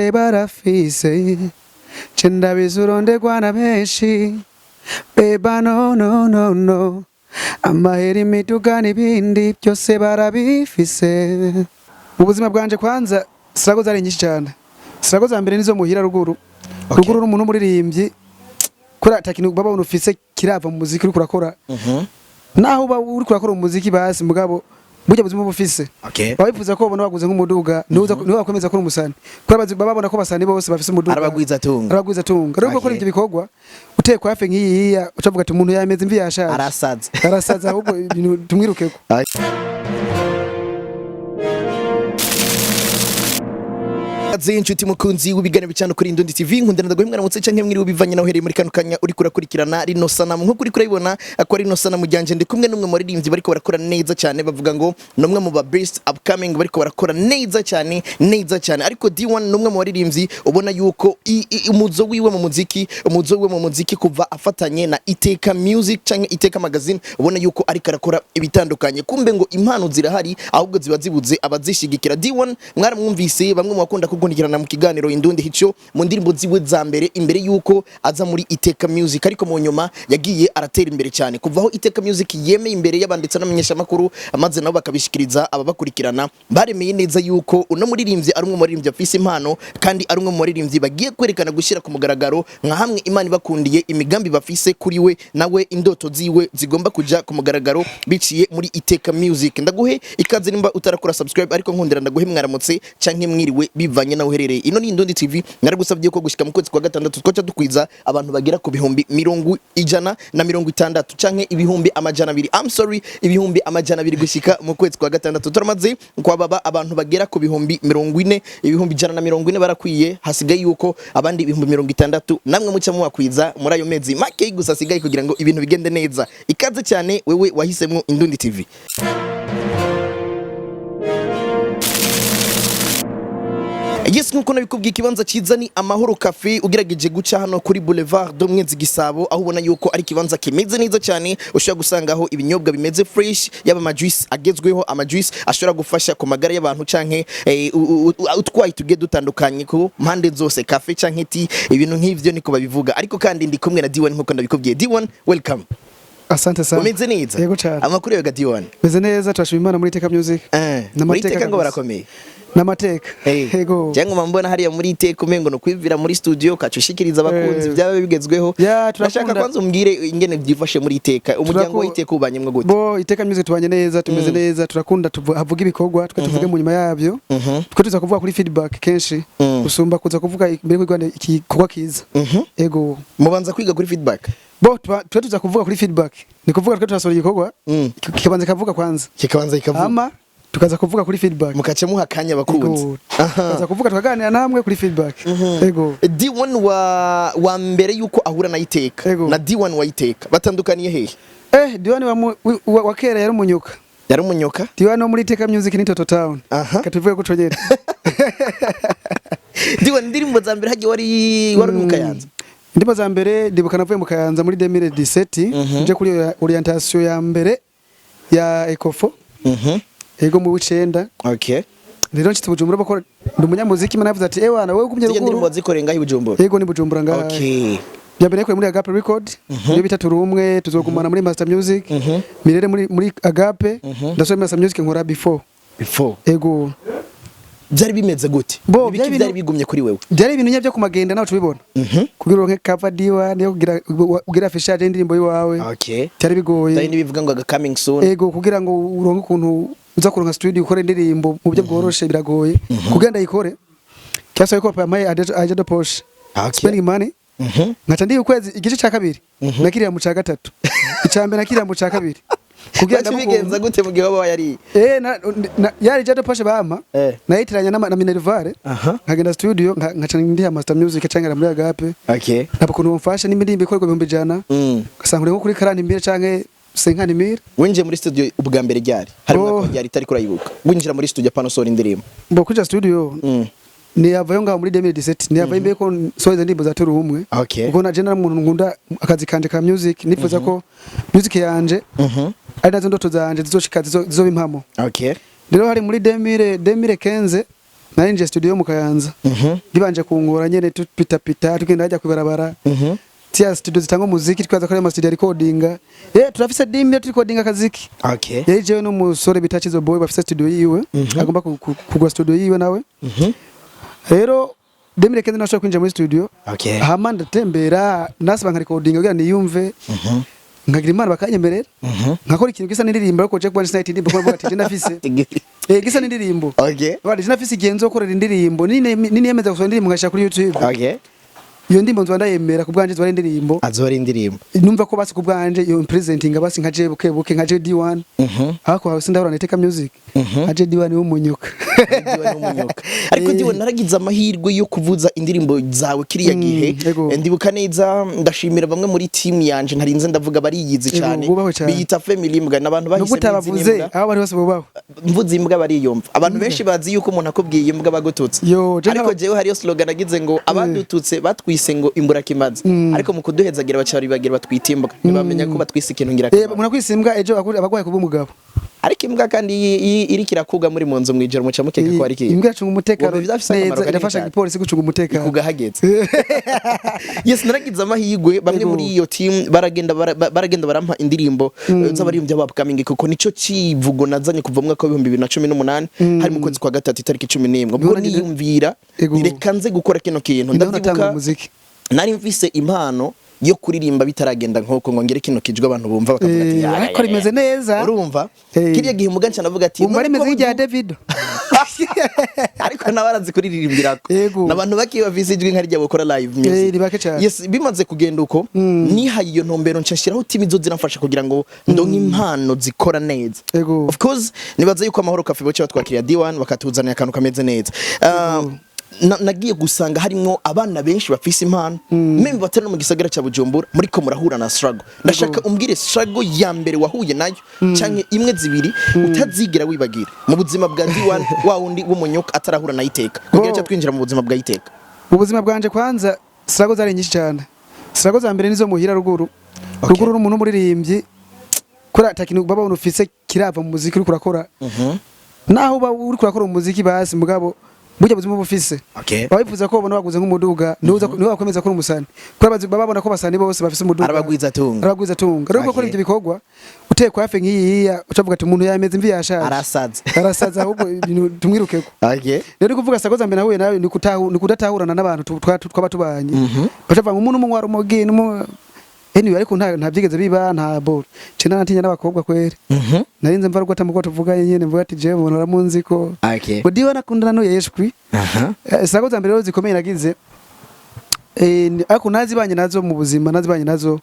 bose barafise chenda bizuronde kwana benshi beba no amaheri mitugani bindi byose barabifise. Ubuzima bwanje kwanza sirago zari nyinshi cyane. Sirago za mbere nizo muhira ruguru. Ruguru n'umuntu muririmbyi kora takintu baba unufise kirava mu muziki uri kurakora. Naho uba uri kurakora umuziki basi mugabo burya buzima bufise. Babivuza ko bona baguze nk'umuduga niho bakomeza ko umusani. Kora babona ko basani bose bafise umuduga. Arabagwiza tunga. Rero gukora ibyo bikorwa utekwa hafi nk'iyiya ucavuga ati umuntu yameze imvi yashaje. Arasaza ahubwo tumwirukeko. Inshuti mukunzi w'ibigane bicano kuri Indundi TV nkundana ndaguhimwana mutse canke mwiri ubivanye naho hereye muri kano kanya uri kurakurikirana rino sanamu nko kuri kurayibona akora rino sanamu ryanje ndi kumwe n'umwe mu baririmbyi bariko barakora neza cyane bavuga ngo numwe mu ba best upcoming bariko barakora neza cyane ariko D1 numwe mu baririmbyi ubona yuko umuzo wiwe mu muziki kuva afatanye na Iteka Music canke Iteka Magazine ubona yuko ari karakora ibitandukanye kumbe ngo impano zirahari ahubwo ziba zibuze abazishigikira. D1 mwaramwumvise bamwe mu bakunda kugunikirana mu kiganiro Indundi hico mu ndirimbo ziwe za mbere imbere yuko aza muri Iteka Music ariko mu nyuma yagiye aratera imbere cyane kuvaho Iteka Music yemeye imbere y'abanditse n'amenyesha makuru amaze nabo bakabishikiriza ababakurikirana baremeye neza yuko uno muririmbyi ari umwe mu baririmbyi afise impano kandi ari umwe mu baririmbyi bagiye kwerekana gushira ku mugaragaro nka hamwe Imana bakundiye imigambi bafise kuri we nawe indoto ziwe zigomba kuja ku mugaragaro biciye muri Iteka Music. Ndaguhe ikaze nimba utarakora subscribe ariko nkundira ndaguhe mwaramutse canke mwiriwe bivanye na uherereye. Ino ni Indundi TV naragusabye ko gushika mu kwezi kwa gatandatu twaca dukwiza abantu bagera ku bihumbi 160 canke ibihumbi amajana 200. I'm sorry, ibihumbi amajana 200 gushika mu kwezi kwa gatandatu. Turamaze kwa baba abantu bagera ku bihumbi 40, ibihumbi 140 barakwiye hasigaye yuko abandi ibihumbi 60 namwe muca mu wakwiza muri ayo mezi make gusa hasigaye kugira ngo ibintu bigende neza. Ikaze cyane wewe wahisemo Indundi TV. Yes, nkuko nabikubwiye kibanza ciza ni Amahoro Cafe ugerageje guca hano kuri Boulevard do Mwezi Gisabo aho ubona yuko ari kibanza kimeze neza cyane ushobora gusangaho ibinyobwa bimeze fresh yaba amajuice agezweho amajuice ashobora gufasha ku magara y'abantu canke utwaye tuge dutandukanye ku mpande zose cafe canke tea ibintu nk'ivyo niko babivuga ariko kandi ndi kumwe na D1 nkuko nabikubwiye. D1 welcome. Asante sana. Umeze neza? Yego cyane. Amakuru yawe D1? Meze neza turashima Imana muri Iteka Music. Muri Iteka ngo barakomeye. Namateka. Yego. Cyangwa mbona hariya muri Iteka umengo no kwivira muri studio kacushikiriza abakunzi byaba bigezweho. Turashaka kwanza umbwire ingene byifashe muri Iteka. Umuryango w'Iteka ubanye mwe gute? Bo Iteka Music tubanye neza, tumeze neza, turakunda tuvuga ibikorwa, twe tuvuge mu nyuma yabyo. Twe tuza kuvuga kuri feedback kenshi. Usumba kuza kuvuga imbere kwigwana igikorwa kiza. Yego. Mubanza kwiga kuri feedback. Bo twe tuza kuvuga kuri feedback. Ni kuvuga twe turasora igikorwa. Kikabanza kavuga kwanza. Ama tukaza kuvuga kuri feedback mukace muhakanya abakunzi tukaza kuvuga tukaganira namwe kuri feedback. Yego. D1 wa mbere yuko ahura na Iteka na D1 wa Iteka batandukaniye hehe? D1 wa kera yari umunyuka. D1 no muri Iteka Music ni Toto Town. Katuvuye ko cogera. D1 ndirimbo za mbere haje wari mu Kayanza. Ndirimbo za mbere ndibuka navuye mu Kayanza muri 2017 nje kuri orientation ya mbere ya Ecofo. Ego mu wicenda. Rero nshitse Bujumbura bako ndumunyamuziki manavuze ati ewana wewe kumye ruguru. Ndirimbo zikorenga hi Bujumbura. Ego ni Bujumbura ngaha. Byambere ko muri Agape Record. Niyo bitatu rumwe tuzogumana muri Master Music. Mirere muri Agape. Ndasoma Master Music nkora before. Ego. Byari bimeze gute? Byari bigumye kuri wewe. Byari ibintu nyabyo kumagenda naho tubibona. Kugira ngo cover D1 niyo kugira fishage indirimbo yiwawe. Cyari bigoye. Cyari nibivuga ngo coming soon. Ego kugira ngo uronke ukuntu uza kuronka studio ukore indirimbo mu buryo bworoshe biragoye. Kugira ndayikore. Cyasaba ko pamaye aje Porsche. Spending money. Ngaca ndi ukwezi igice cya kabiri. Nakiriya mu cya gatatu. Icambe nakiriya mu cya kabiri. Kugira ndabigenza gute mu gihe baba yari yari Jado Pashe bama nayitiranya na Minervare nkagenda studio nkaca ndi Master Music cyangwa muri Agape nabakuntu bamfasha n'imidimbi ikorwa 100 gasanga nko kuri 40 canke 50 winje muri studio ubwa mbere ryari harimo ryari tari kurayibuka winjira muri studio panosora indirimbo mbo kuja studio ni yavayo ngaho muri 2017 ni yavaye imbere ko soze ndimbo za turu umwe ubwo na general muntu ngunda akazi kanje ka music nifuza ko music yanje ari nazo ndoto zanje zizoshika zizoba impamo Okay. Rero hari muri 2015 narinje studio mu Kayanza bibanje kungora nyene tupita tugenda hajya kwibarabara tia studio zitanga umuziki twaza kuri ama studio recordinga turafise dimye recordinga kaziki jewe n'umusore bitachizo boy bafise studio yiwe agomba kugwa studio yiwe nawe rero demire kende nashaka kwinjira muri studio hama ndatembera nasaba nka recordinga kugira niyumve nkagira imana bakanyemerera nkakora ikintu gisa n'indirimbo ariko je kubona sinayiti ndimbo kuvuga ati je nafise gisa n'indirimbo bari je nafise igenzo gukorera indirimbo nini yemeza gusoma indirimbo nkashaka kuri YouTube iyo ndimbo nzwa ndayemera kubwanje zwa indirimbo azora indirimbo numva ko basi kubwanje iyo presenting basi nkaje buke nkaje D1 hako hose ndahora Iteka Music nkaje D1 w'umunyuka ariko ndiwe naragize amahirwe yo kuvuza indirimbo zawe kiriya gihe ndibuka neza ndashimira bamwe muri team yanje ntarinze ndavuga bariyizi cyane biyita family mbwa nabantu bahise bavuze aho bari bose bubaho mvuze imbwa bariyumva abantu benshi bazi yuko umuntu akubwiye imbwa bagututse ariko jewe hariyo slogan nagize ngo abadututse batwise ngo imbura kimaze ariko mu kuduhezagira bacari bagira batwitimbwa ntibamenya ko batwise ikintu ngira muna kwisimbwa ejo abagwaye kuba umugabo ariko imbwa kandi iri kirakuga muri munzu mwijoro muca mukeka ko ari imbwa cunga umutekano neza irafasha igipolisi gucunga umutekano kugahageze yes naragize amahirwe bamwe muri iyo team baragenda barampa indirimbo z'abaririmbyi b'upcoming kuko nico kivugo nazanye kuva mu mwaka wa 2018 hari mu kwezi kwa gatatu itariki 11 ubwo niyumvira reka nze gukora kino kintu ndavuga nari mfise impano yo kuririmba bitaragenda nkoko ngo ngere kino kijwe abantu bumva bakavuga ati ariko rimeze neza urumva kiriya gihe muganca navuga ati umva rimeze nk'irya David ariko nabarazi kuririmbirako nabantu bakiye bafise ijwi nka rya bokora live music yes bimaze kugenda uko nihaye iyo ntombero nshashiraho timi zo ziramfasha kugira ngo ndonke impano zikora neza of course nibaza yuko amahoro cafe boce batwakiriya D1 bakatuzanira akantu kameze neza nagiye gusanga harimo abana benshi bafise impano meme batera mu gisagara cya Bujumbura muri ko murahura na struggle ndashaka umbwire struggle ya mbere wahuye nayo canke imwe zibiri utazigira wibagira mu buzima bwa D1 wa wundi w'umunyuka atarahura na Iteka kugira cyo twinjira mu buzima bwa Iteka ubuzima bwanje kwanza struggle zari nyinshi cyane struggle za mbere nizo muhira ruguru n'umuntu muririmbyi kora takintu baba unufise kirava mu muziki uri kurakora naho uba uri kurakora umuziki basi mugabo burya buzima bufise babivuza ko bona baguze nk'umuduga niho bakomeza ko umusani kora babona ko basani bose bafise umuduga arabagwiza tunga rero gukora ibyo bikorwa uteye kwa hafi nk'iyiya ucavuga ati umuntu yameze imvi yashaje arasaza ahubwo tumwirukeko rero kuvuga sakoza mbere nahuye nawe ni kudatahurana n'abantu twaba tubanye bacavuga ngo umuntu umunywa Rumogi anyway ariko nta byigeze biba nta bol cena natinya n'abakobwa kwere narinze mva rugota muko tuvuga nyene mvuga ati je umuntu aramunzi ko bodiwa nakundana no yeshwi sako za mbere rero zikomeye nagize ariko nazibanye nazo mu buzima nazibanye nazo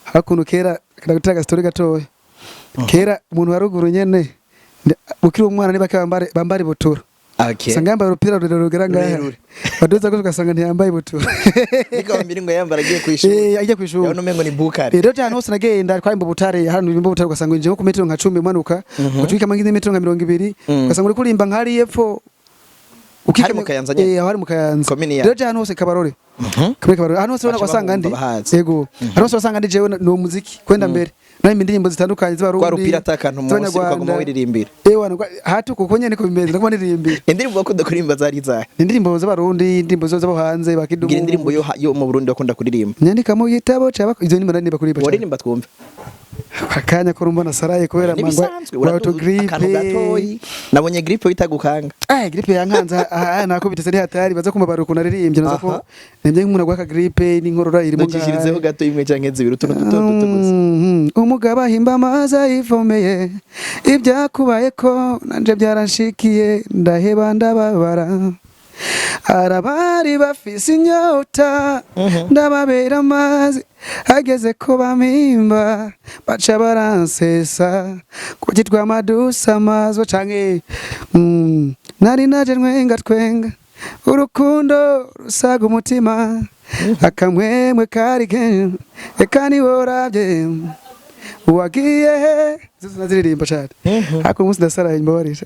hakuno kera ndagutaka story gatoya kera umuntu waruguru nyene ukiri umwana niba bambari butura sangamba urupira rurerure ngaha badoza ko ugasanga ntiyambaye butura nika mbiri ngo yambara agiye kwishura ajya kwishura yano mengo ni bukari rero cyane hose nagenda twari butare hano ibimbo butare ugasanga nje ku metero nka 10 manuka ucika mangize metero nka 200 ugasanga uri kurimba nkari yepfo ukike mu Kayanza nyene hari mu Kayanza rero cyane hose kabarore kabarore hano hose urasanga ndi yego hano hose urasanga ndi jewe no muziki kwenda mbere nayo indirimbo zitandukanye z'abarundi kwa rupira atakantu munsi ukagoma wiririmbira hatu kuko nyene ko bimeze ndakubona iririmbira indirimbo bakunda kuririmba zari zahe indirimbo z'abarundi indirimbo zo hanze bakidumu ngira indirimbo yo mu Burundi bakunda kuririmba nyandika mu gitabo cyaba izo ndimba nani bakuririmba cyane waririmba twumve akanya ko rumbona saraye kubera mangwa autogripe nabonye gripe bitagukanga gripe yankanza nako bitese ari hatari baza kumabara uko naririmbye naza ko nemye nk'umuntu gwaka gripe n'inkorora iri mu gashirizeho gato imwe canke zibiri utuntu duto gusa umugabo ahimba amaza yivomeye ibyakubaye ko nanje byaranshikiye ndaheba ndababara arabari bafise inyota ndababera amazi hageze ko bamimba baca baransesa kugitwa amadusa amazo canke nari naje twenga urukundo rusaga umutima akamwemwe kari kenshi eka niworabye wagiye ziririmba cyane ariko umunsi ndasaraye imbabarisha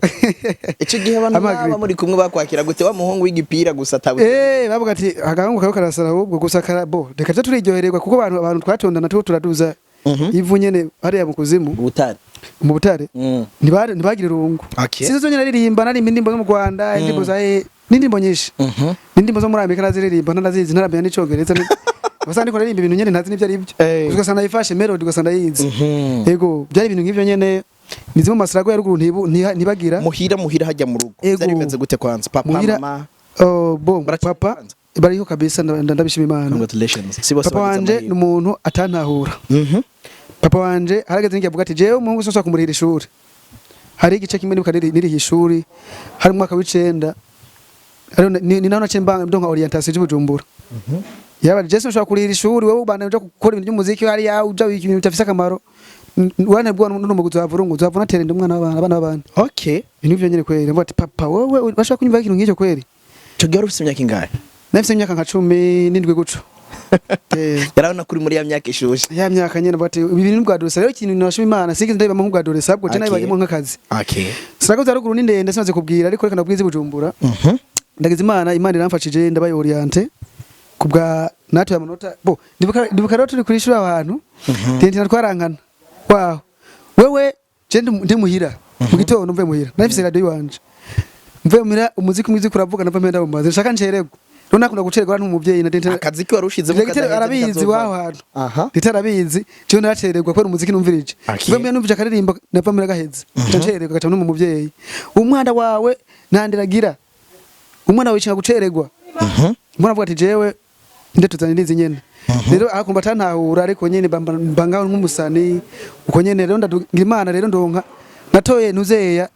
icyo gihe abantu baba muri kumwe bakwakira gute wa muhungu w'igipira gusa tawe bavuga ati agahungu kawe karasara ahubwo gusa karabo reka turiryohererwa kuko abantu twatondana tuko turaduza ivu nyene hariya mu kuzimu ubutari mu Butare ntibagira irungu sizo zonyene aririmba narimba indimbo zo mu Rwanda indimbo za n'indimbo nyinshi n'indimbo zo muri Amerika naziririmba ntazizi ntaramenya n'icongereza basandi ko aririmba ibintu nyene ntazi n'ivyo ari byo ugasanga yifashe melody ugasanga yizi yego byari ibintu nk'ivyo nyene nizo mu masirago ya ruguru ntibagira muhira hajya mu rugo byari bimeze gute kwanza papa mama bon papa bariho kabisa ndabishima Imana congratulations papa wanje ni umuntu atantahura papa wanje harageze ngiye avuga ati jewe umuhungu soswa kumurihira ishuri hari igice kimwe nibuka niri ishuri hari umwaka w'icenda ni naho nace mbanga ndonka orientation y'Ubujumbura yaba Jason ushaka kurihira ishuri wewe ubana uja gukora ibintu by'umuziki hari ya uja ibintu bitafise akamaro wane bwo n'umuguzi wavurungu uzavuna terende umwana abana babana okay ibintu byo nyene kweri mvuga ati papa wewe bashaka kunyumva ikintu nk'icyo kweri cyo gero ufite imyaka ingahe nafise imyaka nka 17 guco yarabona kuri muri ya myaka ishuje ya myaka nyene bati ibintu bwadurese rero ikintu nashima Imana singize ndayeba mu bwadurese abwo je nabagemo nk'akazi okay sirakoze ruguru ni ndende sinaze kubwira ariko reka nabwize Bujumbura ndagize Imana iramfashije ndabaye oriente kubwa natwe amanota bo ndibuka rero turi kuri ishuri abantu tenti natwarankana wow wewe je ndi muhira mu gitondo mve muhira nafise radio yanje mve muhira umuziki mwizi kuravuga nava mpenda mu mazi nshaka ncerego rero nakunda gucererwa n'umuvyeyi na dente akazi ko warushize mu kadaheza arabizi waho hantu ditarabizi cyo naracererwa ko umuziki numvirije mve mwe numvije akaririmba nava muri gaheza ncererwa gaca no mu muvyeyi umwana wawe ntandiragira umwana wicinga gucererwa mbona avuga ati jewe nde tuzanirize nyene rero akumva tantahura ariko nyene bangaho nk'umusani uko nyene rero ndagira Imana rero ndonka natoye nuzeya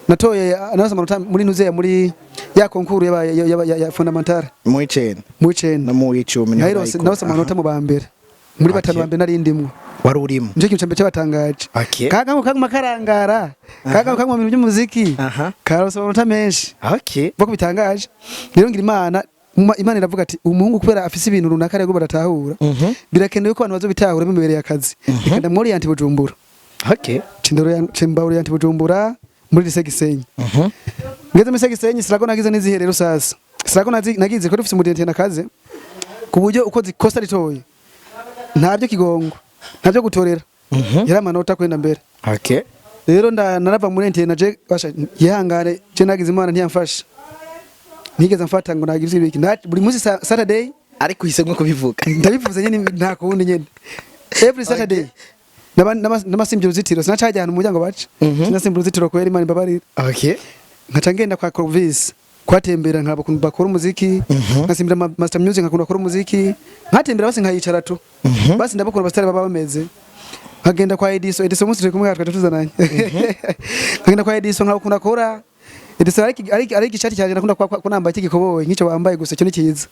natoye anasa manota muri nuzeya muri ya konkuru ya fondamentale mu icenda na mu 10 naho amanota mu bambere muri batanu bambere nari ndimwe wari urimo nje kintu cyambe cyabatangaje kaga kaguma karangara kaga kaguma mu by'umuziki karose amanota menshi bako bitangaje rero ngira Imana iravuga ati umuhungu kubera afise ibintu runaka rego baratahura birakenewe ko abantu bazobitahura bimubereye akazi ikanda muri anti Bujumbura cindoro cemba uri anti Bujumbura muri lise Gisenyi ngeze muri Gisenyi sirago nagize niziherero sasa sirago nagize ko dufise umudente nakaze ku buryo uko zikosa ritoye ntabyo kigongo ntabyo gutorera yari amanota kwenda mbere rero narava muri ente naje basha yihangane je nagize Imana ntiyamfasha nigeze mfata ngo nagize ibiki buri munsi Saturday ariko hisemwe kubivuga ndabivuze nyene nta kundi nyene every Saturday n'amasimbye uruzitiro sinacajya ahantu mu muryango baca sinasimbye uruzitiro kwera Imana imbabarira nkaca ngenda kwa Corvis kwatembera nkaba bakora umuziki nkasimbira master music nkakunda gukora umuziki nkatembera basi nkayicara tu basi ndabakora bastari baba bameze nkagenda kwa Ediso munsi turi kumwe twatuzananye nkagenda kwa Ediso nkakunda kora Ediso ari gishati cyane nakunda kunamba ikikoboye nk'icyo wambaye gusa cyo nikiza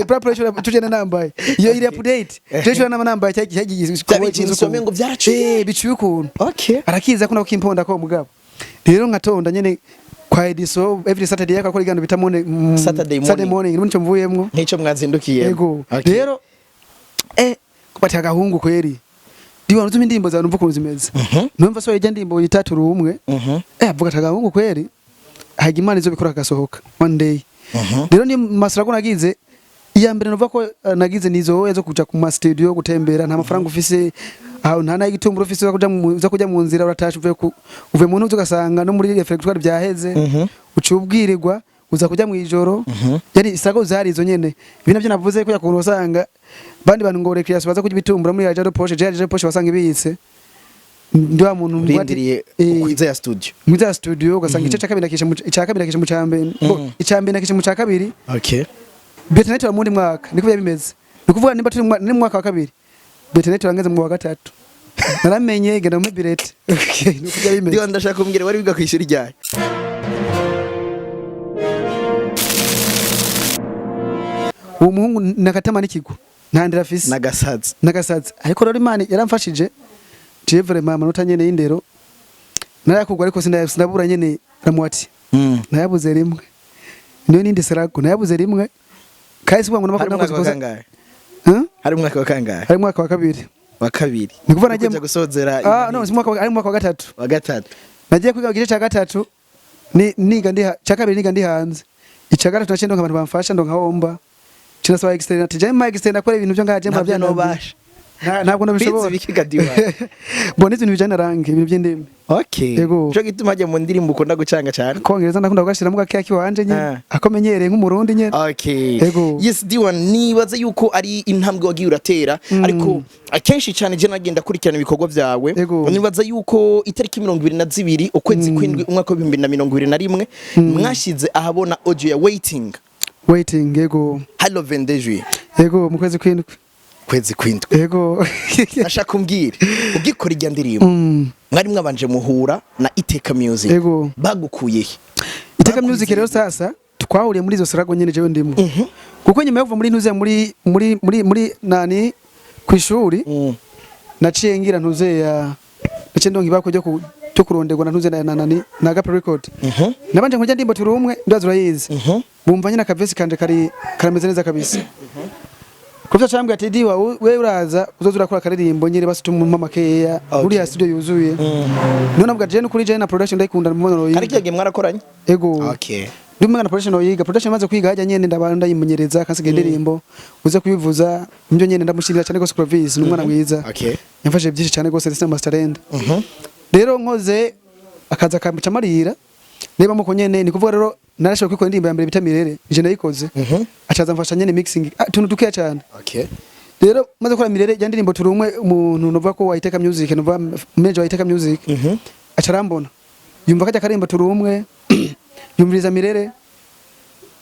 prapro tujena nambaye iyo iri update cyo nambaye cyagikoboye ikintu some ngo byaraciye biciye ukuntu arakiza kuna ukimponda ko mugabo rero nkatonda nyene kwa Ediso every Saturday yakora igano bita Saturday morning n'icyo mvuyemwo nk'icyo mwazindukiye yego rero kubati agahungu kweri diwa nuzuma indimbo za numva kunzi meze numva so yajya ndimbo yitatu rumwe avuga atagahungu kweri haga Imana izo bikora gasohoka one day rero ni masira ko nagize iya mbere numva ko nagize nizo yazo kuja ku studio gutembera nta mafaranga ufise aho nta na igitumburo ufise zo kujya mu nzira uratasha uve mu ntuzo gasanga no muri reflectoire byaheze ucubwirirwa uza kujya mu ijoro yari isago zari izo nyene ibintu byo navuze ko yakuntu usanga bandi bantu ngo recreation baza kujya bitumbura muri yaje poche basanga ibitse ndi wa muntu ndiriye kwiza ya studio mwiza ya studio ugasanga ice cyakabiri nakishe mu cambe icambe nakishe mu cyakabiri beteneto mu ndi mwaka niko bimeze nikuvuga nimba turi ni mwaka wa kabiri beteneto rangeze mu wa gatatu naramenye genda mu birete niko bimeze ndi ndashaka kumbwira wari wiga kwishuri ryaye uwo muhungu nakatama n'ikigo ntandira fisi nagasaza ariko rero Imana yaramfashije je vraiment amanota nyene y'indero narakugwa ariko sinabura nyene ramwati nayabuze rimwe niyo nindi serago nayabuze rimwe kahise ubwo ngo nakoze hari mwaka wa kangahe hari mwaka wa kabiri nikuva nagiye gusozera no ari mwaka wa gatatu nagiye kwiga igice cya gatatu niga ndi cya kabiri niga ndi hanze icya gatatu naciye ndonka abantu bamfasha ndonka homba kinasaba external tije ma external akora ibintu byo ngaje mabya no basha ntabwo nabishobora bikiga diwa mbona ibintu bijana rangi ibintu by'indimi okay Yego. cyo gituma ajya mu ndirimbo ukunda gucanga cyane kongereza ndakunda kugashiramo gake kiwanje nyene akomenyereye nk'umurundi nyene okay Yego. yes diwan nibaza yuko ari intambwe wagiye uratera ariko akenshi cyane je nagenda kurikirana ibikorwa byawe Yego. nibaza yuko itariki 22 ukwezi kwindwi umwaka wa 2021 mwashize ahabona audio ya waiting yego hello vendejuye yego mu kwezi kwindwi yego nashaka kumbwira ugikora irya ndirimbo mwari mwabanje muhura na Iteka Music Yego. bagukuye he Iteka Music rero sasa twahuriye muri izo sarago nyene jewe ndimo kuko nyuma yo kuva muri ntuze muri nani kwishuri naciye ngira ntuze ya naciye ndonka ibako cyo kuronderwa na ntuze na nani na Gap Record nabanje nkujya ndimbo turi umwe ndazo urayizi bumva nyina kavesi kanje karameze neza kabisa Kuvya chambwe ati diwa we uraza uzozura kora karirimbo nyire basituma mama keya muri ya studio yuzuye none nabwa je kuri je na production ndayikunda mu mono ari kige mwarakoranye ego okay ndumwe na production yiga production maze kwiga hajya nyene ndabanda yimunyereza kansiga indirimbo uze kubivuza mbyo nyene ndamushirira cyane gose province n'umwana mwiza okay yamfashe byinshi cyane gose ndetse masterend rero nkoze akaza kambica marira neba muko nyene ni kuvuga rero narashaka kwikora indirimbo ya mbere bitamirere je ndayikoze acaza mfasha nyene mixing tuntu dukeya cyane okay rero maze kora mirere ya ndirimbo turi umwe umuntu nova ko wa Iteka Music nova manager wa Iteka Music acarambona yumva kajya karimbo turi umwe yumviriza mirere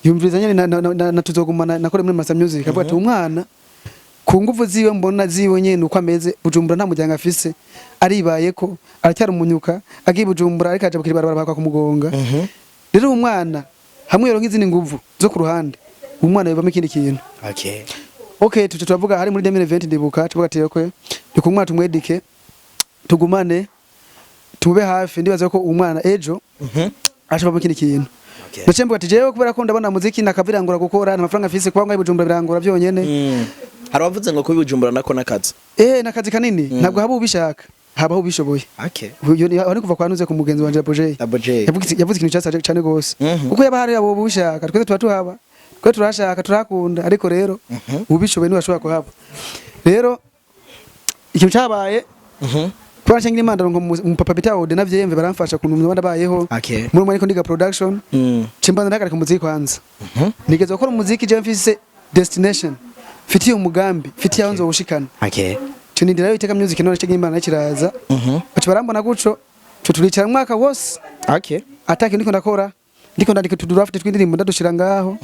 yumviriza nyene na tuzogumana nakore muri Masa Music avuga ati umwana ku nguvu ziwe mbona ziwe nyene uko ameze Bujumbura nta mujyanga afise aribaye ko aracyari umunyuka agiye Bujumbura ariko aje bukiri barabara bakwa kumugonga rero umwana hamwe yero nk'izindi nguvu zo ku ruhande umwana yobamo ikindi kintu okay tutavuga hari muri 2020 ndibuka tuvuga ati yokwe ndikumwana tumwedike tugumane tube hafi ndibaza ko umwana ejo ashobora ikindi kintu ndacembuga ati jewe kubera ko ndabona muziki nakavirangura gukora amafaranga afise kwa ngo Bujumbura birangura byonyene hari abavuze ngo ko Bujumbura nako nakazi nakazi kanini ntabwo haba ubishaka habaho ubishoboye okay ari kuva kwa nuze ku mugenzi wanje Abojey yavuze ikintu cyasa cyane gose kuko yaba hari abo ubishaka twese tuba tuhaba twe turashaka turakunda ariko rero ubishoboye ni washobora kuhaba rero ikintu cyabaye kwa cyangwa imandaro ngo mu papa bitawo de navyemve baramfasha kuntu mu bayeho muri mwe ndiga production cimbanda ndagarika umuziki kwanza nigeze gukora umuziki je mfise destination fitiye umugambi fitiye aho nzobushikana tunindira yo Iteka Music none cyangwa imana kiraza bacu barambona guco tuturicara mwaka wose atake ndiko ndakora ndiko ndandika tudraft twindirimbo ndadushira ngaho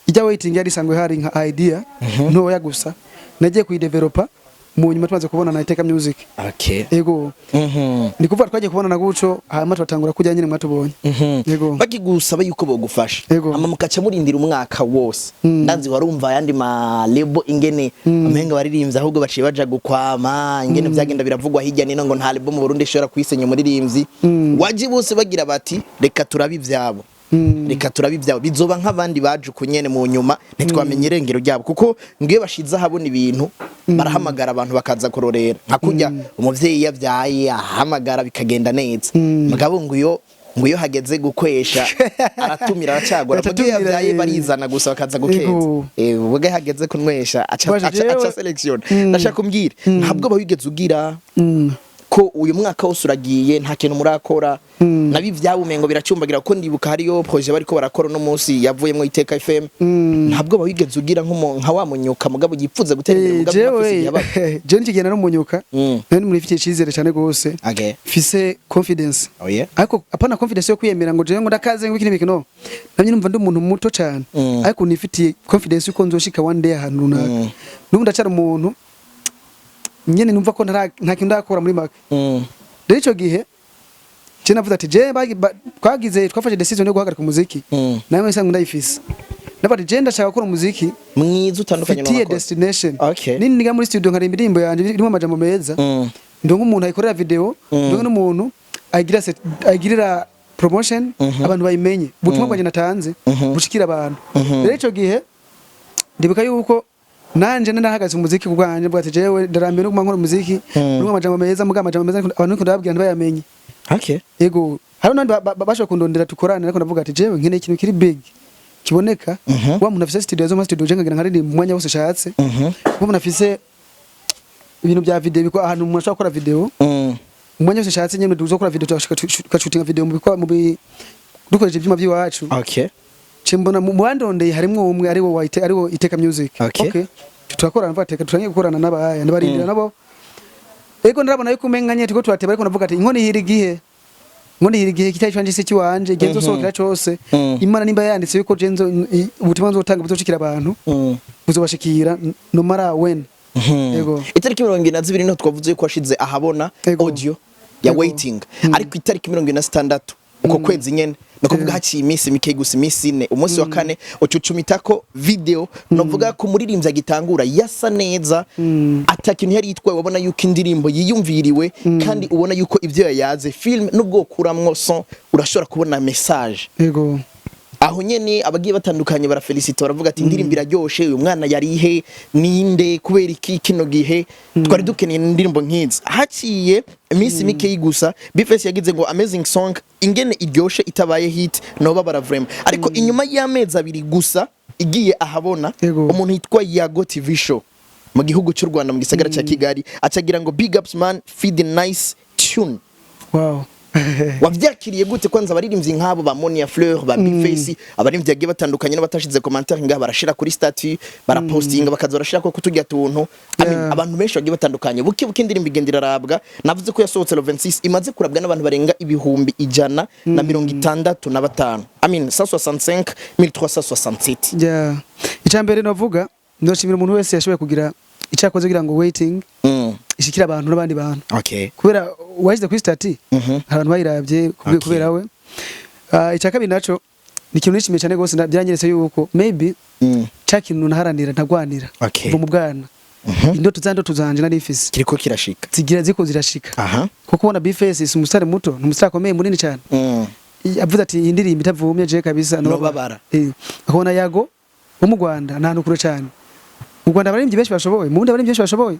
ijya waiting yari sangwe hari nka idea no ya gusa nagiye kuyidevelopa mu nyuma tumaze kubona na Iteka Music yego ndikuvuga twagiye kubona na guco hama twatangura kujya nyine mwatubonye yego bagigusaba yuko bogufasha ama mukaca murindira umwaka wose ndanzi warumva yandi ma label ingene amenga baririmbye ahubwo baciye baja gukwama ingene byagenda biravugwa hirya nino ngo nta label mu Burundi ishobora kwisenya muririmbyi waje bose bagira bati reka turabivyabo bizoba nk'abandi baje kunyene mu nyuma ntitwamenye irengero ryabo kuko ngiye bashiza habona ibintu barahamagara abantu bakaza kurorera nka kujya umuvyeyi yavyaye ahamagara bikagenda neza mugabo nguyo hageze gukwesha aratumira aracagora mugihe yavyaye barizana gusa bakaza gukeza ubwo hageze kunwesha acha selection ndashaka kumbwira ntabwo bawigeze ugira ko uyu mwaka wose uragiye nta kintu murakora nabi vyawumengo biracumbagira ko ndibuka hariyo projet bariko barakora no munsi yavuyemo Iteka FM ntabwo bawigeze ugira nka wa munyuka mugabo yipfuza gutera imbere mugabo afise yaba je ntigena no munyuka none muri fitiye cizere cyane gose fise confidence ariko apana confidence yo kwiyemera ngo je ngo ndakaze ngo ikindi mikino namye numva ndi umuntu muto cyane ariko nifitiye confidence yuko nzoshika one day ahantu runaka n'ubu ndacara umuntu nyene numva ko nta kintu ndakora muri make rero ico gihe je navuze ati je twagize twafashe decision yo guhagarika umuziki nawe nsanzwe ndayifise nabati je ndashaka gukora umuziki mwiza utandukanye no destination nini niga muri studio nkarimba indirimbo yanje irimo amajambo meza ndongo umuntu ayikorera video ndongo n'umuntu ayigirira promotion abantu bayimenye butumwa bwanje natanze bushikira abantu rero ico gihe ndibuka yuko nanje ndahagaze umuziki kubwanje bwate jewe ndarambiye no kumankora umuziki n'umwe amajambo meza muga amajambo meza abantu ko ndababwira ntibayamenye yego hari nandi bashaka kundondera tukorana ariko ndavuga ati jewe nkene ikintu kiri big kiboneka wa muntu afise studio zo mu studio je ngagira nkari mu mwanya wose shatse wa muntu afise ibintu bya video biko ahantu umuntu ashobora gukora video umwanya wose shatse nyene duzokora video tukashootinga video mu dukoresheje ibyuma by'iwacu. Okay. Cimbona mu bandondeye harimo umwe ariwo Iteka Music. Okay. Tutakorana mvateka turangiye gukorana n'abaya ndabarindira nabo. Ego ndarabona yuko umenganye tiko twateba ariko navuga ati inkoni hiri gihe kitayicanje se kiwanje genzo sokera cyose Imana nimba yanditse yuko genzo ubutumwa nzotanga buzoshikira abantu buzobashikira no mara when. Ego itariki 22 no twavuze ko washize ahabona audio ya waiting ariko itariki 26 uko kwezi nyene nakuvuga haciye iminsi mike gusa iminsi 4 umunsi wa kane ucucumitako video navuga ko muririmbyi agitangura yasa neza atakintu yari yitwaye wabona yuko indirimbo yiyumviriwe kandi ubona yuko ivyo yayaze film nubwo kuramwo son urashobora kubona message. Yego aho nyene abagiye batandukanye barafelicita baravuga ati indirimbo iraryoshe uyu mwana yarihe ninde kubera iki kino gihe twari dukeneye indirimbo nkiza haciye iminsi mike gusa Bface yagize ngo amazing song ingene iryoshe itabaye hit no babara vraiment ariko inyuma y'amezi 2 gusa igiye ahabona umuntu yitwa Yago TV show mu gihugu cy'u Rwanda mu gisagara cya Kigali acagira ngo big ups man feed nice tune. Wow. Wavyakiriye gute kwanza abaririmbyi nk'abo ba Monia Fleur ba Bface abaririmbyi yagiye batandukanye n'abatashize commentaire ngaha barashira kuri statut barapostinga bakaza barashira ko kutujya tuntu abantu benshi bagiye batandukanye buke indirimbo igendira rabwa navuze ko yasohotse le 26 imaze kurabwa n'abantu barenga ibihumbi 165 165 yeah icambere novuga ndoshimira umuntu wese yashoboye kugira icyakoze kugira ngo waiting ishikira abantu n'abandi bantu. Okay. Kubera wahize kuri stati abantu bayiravye kubera we icyakabiri naco nikintu nishimiye cyane gose byanyeretse yuko maybe cyakintu naharanira ntagwanira kuva mu bwana indoto tuzanje nari ifise kiriko kirashika zigira ziko zirashika kuko ubona Bface si umusare muto n'umusare akomeye munini cyane avuze ati indirimbo itavumye je kabisa no babara akona Yago mu Rwanda nta kure cyane mu Rwanda baririmbyi benshi bashoboye mu Burundi baririmbyi benshi bashoboye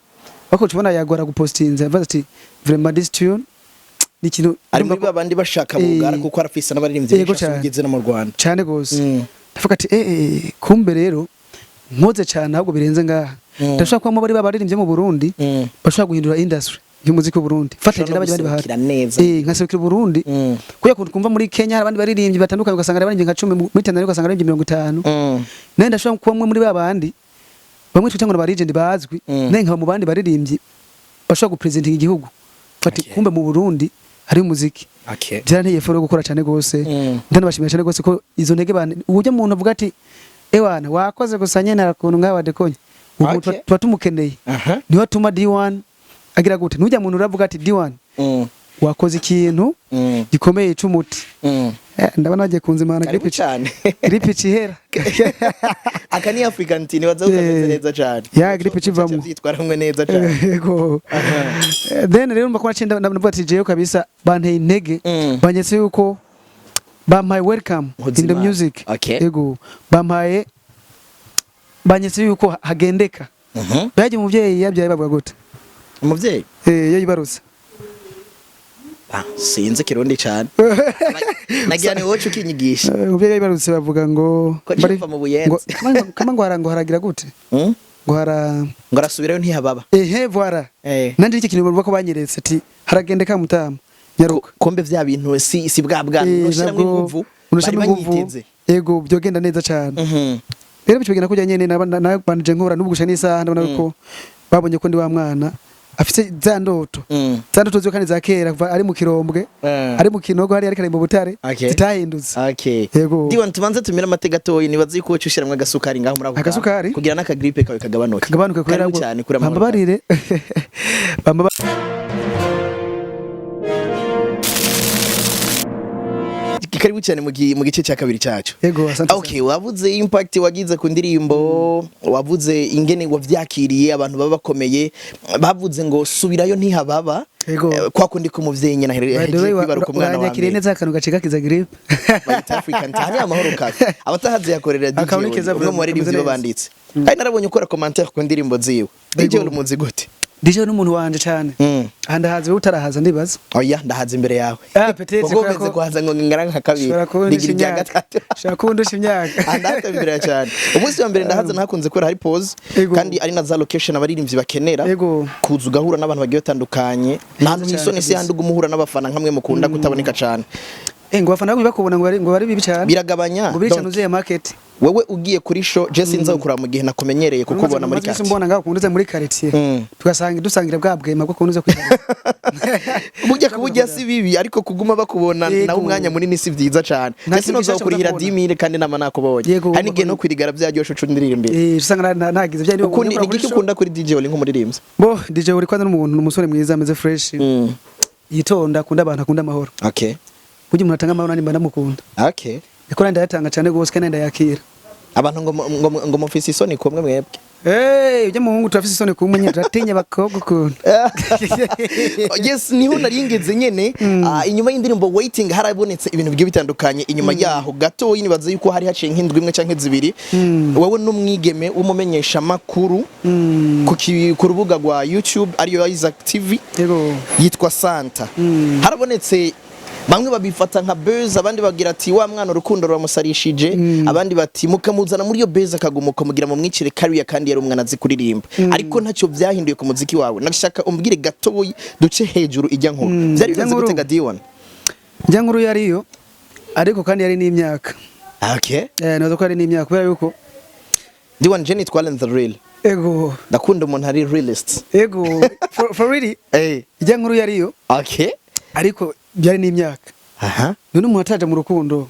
bako tubona Yagora gupostinza avuze ati vraiment this tune nikintu ari muri babandi bashaka bugara kuko arafisa n'abaririmbyi benshi bigeze no mu Rwanda cyane gose ndavuga ati kumbe rero nkoze cyane ahubwo birenze ngaha ndashaka ko bari babaririmbye mu Burundi bashaka guhindura industry y'umuziki w'u Burundi fatije n'abandi bahari nkasekira Burundi kuya kumva muri Kenya abandi baririmbyi batandukanye ugasanga baririmbye nka 10 muri Tanzania ugasanga baririmbye 50 nende ndashaka kuba muri babandi bamwe twitangwa ba legend bazwi nenka mu bandi baririmbyi bashaka gupresentinga igihugu fati kumbe mu Burundi hari umuziki byaranteye foro gukora cyane gose ndanabashimira cyane gose ko izo ntege bane uje muntu avuga ati ewana wakoze gusanye na kuntu ngawa dekonye umuntu twatumukeneye niho tuma D1 agira gute nujya muntu uravuga ati D1 wakoze ikintu gikomeye cy'umuti ndabona agiye kunzimana gripe cyane gripe cihera akani African tini wazavuze neza cyane ya gripe civamo byitwaramwe neza cyane yego then rero mbakora cinda ndavuga ati jeyo kabisa banteye intege banyetse yuko bampaye welcome in the music yego bampaye banyetse yuko hagendeka baje umuvyeyi yabyaye bavuga gute umuvyeyi yayibarutse sinzi kirundi cyane nagiyane wocu ukinyigisha umuvyeyi yayibarutse bavuga ngo bari mu buyenzi kama ngo haragira gute ngo harasubirayo ntihababa voilà nandi iki kintu bavuga ko banyeretse ati haragendeka mutama nyaruka kombe vya bintu si bwa ushiramwe inguvu bari banyiteze yego byogenda neza cyane rero bicogenda kujya nyene nabanje nkora n'ubugusha n'isaha ndabona ko babonye ko ndi wa mwana afite za ndoto zo kandi za kera ari mu kirombwe ari mu kinogo hari ariko ari mu butare zitahindutse yego D1 tubanze tumira amatega toyi nibaze yuko ushiramwe agasukari ngaho muri agasukari kugira naka gripe kawe kagabanuke kubera ngo bambabarire karibu cyane mu gice cya kabiri cyacu. Yego asante. Okay, wavuze impact wagize ku ndirimbo, wavuze ingene wavyakiriye abantu baba bakomeye, bavuze ngo subirayo ntihababa. Kwa kundi ku muvyeyi nyina kwibaruka umwana wawe. Nyakiriye neza akantu gacika kiza gripe. White African tani amahoro kafe. Abatahaze yakorera DJ umwe mu baririmbyi babanditse. Kandi narabonye ukora commentaire ku ndirimbo ziwe. DJ uri munzi gute? DJ n'umuntu wanje cyane ndahaze utarahaza ndibaza oya ndahaze imbere yawe petete ko kuhaza ngo ngara nka kabiri digiri rya gatatu shaka kundusha imyaka ndahata imbere cyane umunsi wa mbere ndahaze nakunze kwera hari pause kandi ari na za location abaririmbyi bakenera kuza ugahura n'abantu bagiye batandukanye ntantu n'isoni se yanduga umuhura n'abafana nkamwe mukunda kutaboneka cyane ngo bafana bakubona ngo bari bibi cyane biragabanya ngo bica nuzuye market wewe ugiye kuri show Jesse nza gukura mu gihe nakumenyereye kuko ubona muri quartier mbona ngaho kunduze muri quartier dusangira bwa bwema bwo kunduze kwitana burya si bibi ariko kuguma bakubona nawe umwanya munini si vyiza cyane Jesse no zokurihira 10000 kandi nama nakubonye hari ngiye no kwirigara byaryosho cundiririmbe usanga nagize bya ukundi igiki ukunda kuri DJ Oli nk'umuririmbyi DJ Oli kwanza n'umuntu umusore mwiza ameze fresh yitonda akunda abantu akunda amahoro okay burya umuntu atanga amahoro nimba ndamukunda okay ikora ndayatanga cyane gose kandi ndayakira abantu ngo mufisi isoni kumwe mwebwe ujya muhungu turafise isoni kumwe turatinya bakobwa ukunda yes niho naringeze nyene inyuma y'indirimbo waiting harabonetse ibintu bigiye bitandukanye inyuma yaho gato yinibaza yuko hari haciye nk'indwi imwe canke zibiri wewe n'umwigeme umumenyesha makuru ku rubuga rwa YouTube ariyo Isaac TV yitwa Santha harabonetse bamwe babifata nka buzz abandi bagira ati wa mwana urukundo ruramusarishije abandi bati mukamuzana muri yo buzz akagumuka mugira mu mwicire career kandi yari umwana azikuririmba ariko ntacyo byahinduye ku muziki wawe nashaka umbwire gatoyi duce hejuru ijya nkuru byari bimaze gutega D1 ijya nkuru yariyo ariko kandi yari n'imyaka okay nazo ko yari n'imyaka kubera yuko D1 Jenny twalen the real ego ndakunda umuntu ari realist ego for really ijya nkuru yariyo okay ariko byari n'imyaka none umuntu ataje mu rukundo